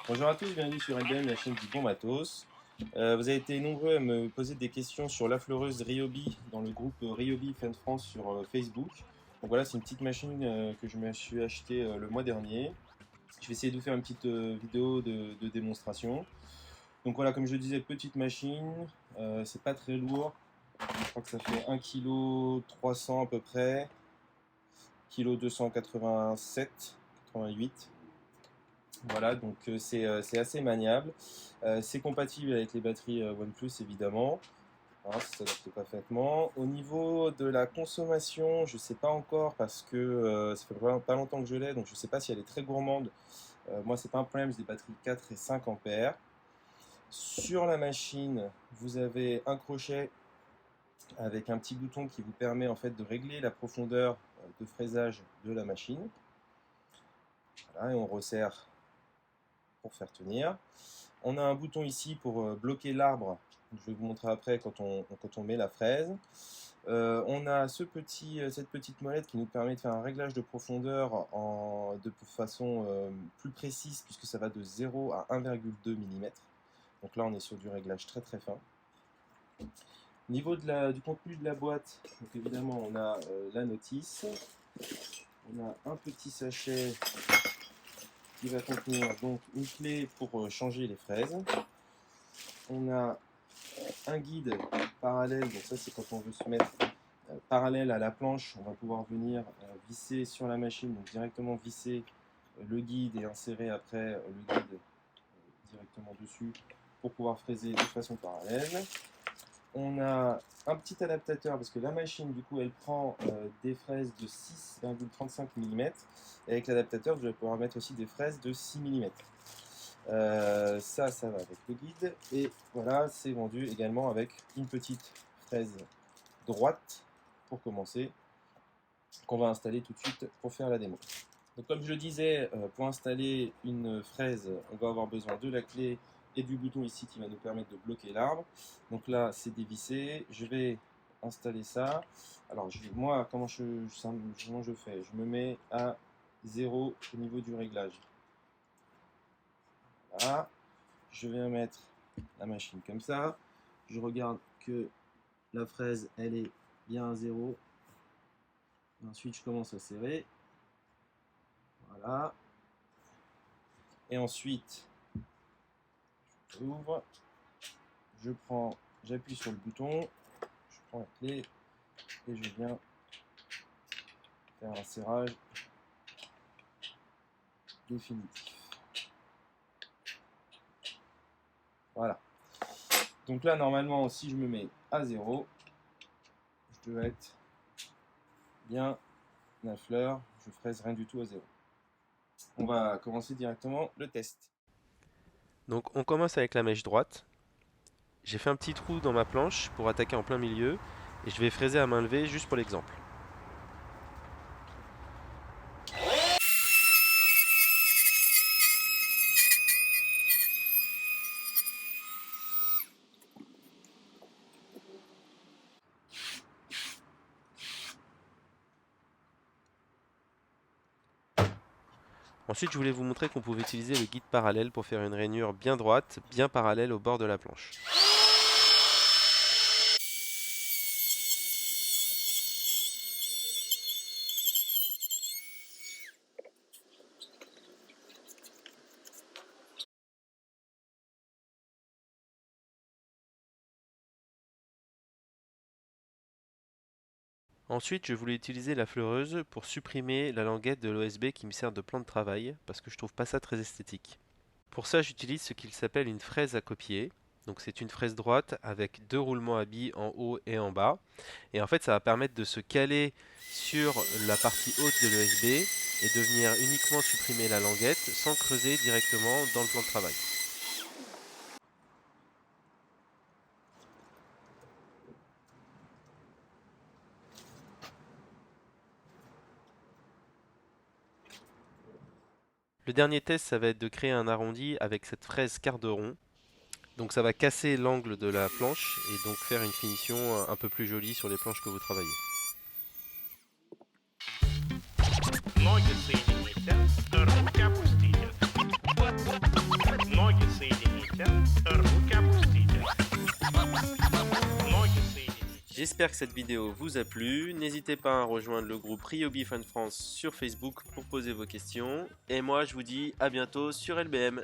Bonjour à tous, bienvenue sur LBM, la chaîne du bon matos. Vous avez été nombreux à me poser des questions sur l'affleureuse Ryobi dans le groupe Ryobi Fan France sur Facebook. Donc voilà, c'est une petite machine que je me suis achetée le mois dernier. Je vais essayer de vous faire une petite vidéo de démonstration. Donc voilà, comme je le disais, petite machine, c'est pas très lourd. Je crois que ça fait 1,3 kg à peu près, 1,287 kg, 88. Voilà, donc c'est assez maniable. C'est compatible avec les batteries OnePlus évidemment. Hein, ça s'adapte parfaitement. Au niveau de la consommation, je ne sais pas encore parce que ça fait vraiment pas longtemps que je l'ai, donc je ne sais pas si elle est très gourmande. Moi, c'est pas un problème, j'ai des batteries 4 et 5 ampères. Sur la machine, vous avez un crochet avec un petit bouton qui vous permet en fait de régler la profondeur de fraisage de la machine. Voilà, et on resserre pour faire tenir. On a un bouton ici pour bloquer l'arbre. Je vais vous montrer après quand on met la fraise. On a cette petite molette qui nous permet de faire un réglage de profondeur de façon plus précise puisque ça va de 0 à 1,2 mm. Donc là on est sur du réglage très très fin. Au niveau du contenu de la boîte, donc évidemment on a la notice. On a un petit sachet qui va contenir donc une clé pour changer les fraises. On a un guide parallèle, donc ça c'est quand on veut se mettre parallèle à la planche, on va pouvoir venir visser sur la machine, donc directement visser le guide et insérer après le guide directement dessus pour pouvoir fraiser de façon parallèle. On a un petit adaptateur parce que la machine du coup elle prend des fraises de 6,35 mm et avec l'adaptateur je vais pouvoir mettre aussi des fraises de 6 mm. Ça va avec le guide et voilà, c'est vendu également avec une petite fraise droite pour commencer qu'on va installer tout de suite pour faire la démo. Donc comme je le disais, pour installer une fraise on va avoir besoin de la clé et du bouton ici qui va nous permettre de bloquer l'arbre. Donc là c'est dévissé, je vais installer ça. Alors moi comment je fais? Je me mets à 0 au niveau du réglage. Voilà. Je vais mettre la machine comme ça. Je regarde que la fraise elle est bien à 0. Et ensuite je commence à serrer. Voilà. Et ensuite j'ouvre, j'appuie sur le bouton, je prends la clé et je viens faire un serrage définitif. Voilà. Donc là normalement si je me mets à 0, je dois être bien à fleur, je fraise rien du tout à 0. On va commencer directement le test. Donc on commence avec la mèche droite. J'ai fait un petit trou dans ma planche pour attaquer en plein milieu et je vais fraiser à main levée juste pour l'exemple. Ensuite je voulais vous montrer qu'on pouvait utiliser le guide parallèle pour faire une rainure bien droite, bien parallèle au bord de la planche. Ensuite, je voulais utiliser la fleureuse pour supprimer la languette de l'OSB qui me sert de plan de travail parce que je trouve pas ça très esthétique. Pour ça, j'utilise ce qu'il s'appelle une fraise à copier. Donc c'est une fraise droite avec deux roulements à billes en haut et en bas. Et en fait, ça va permettre de se caler sur la partie haute de l'OSB et de venir uniquement supprimer la languette sans creuser directement dans le plan de travail. Le dernier test, ça va être de créer un arrondi avec cette fraise quart de rond. Donc ça va casser l'angle de la planche et donc faire une finition un peu plus jolie sur les planches que vous travaillez. Ноги соедините, руки J'espère que cette vidéo vous a plu. N'hésitez pas à rejoindre le groupe Ryobi Fan France sur Facebook pour poser vos questions. Et moi, je vous dis à bientôt sur LBM.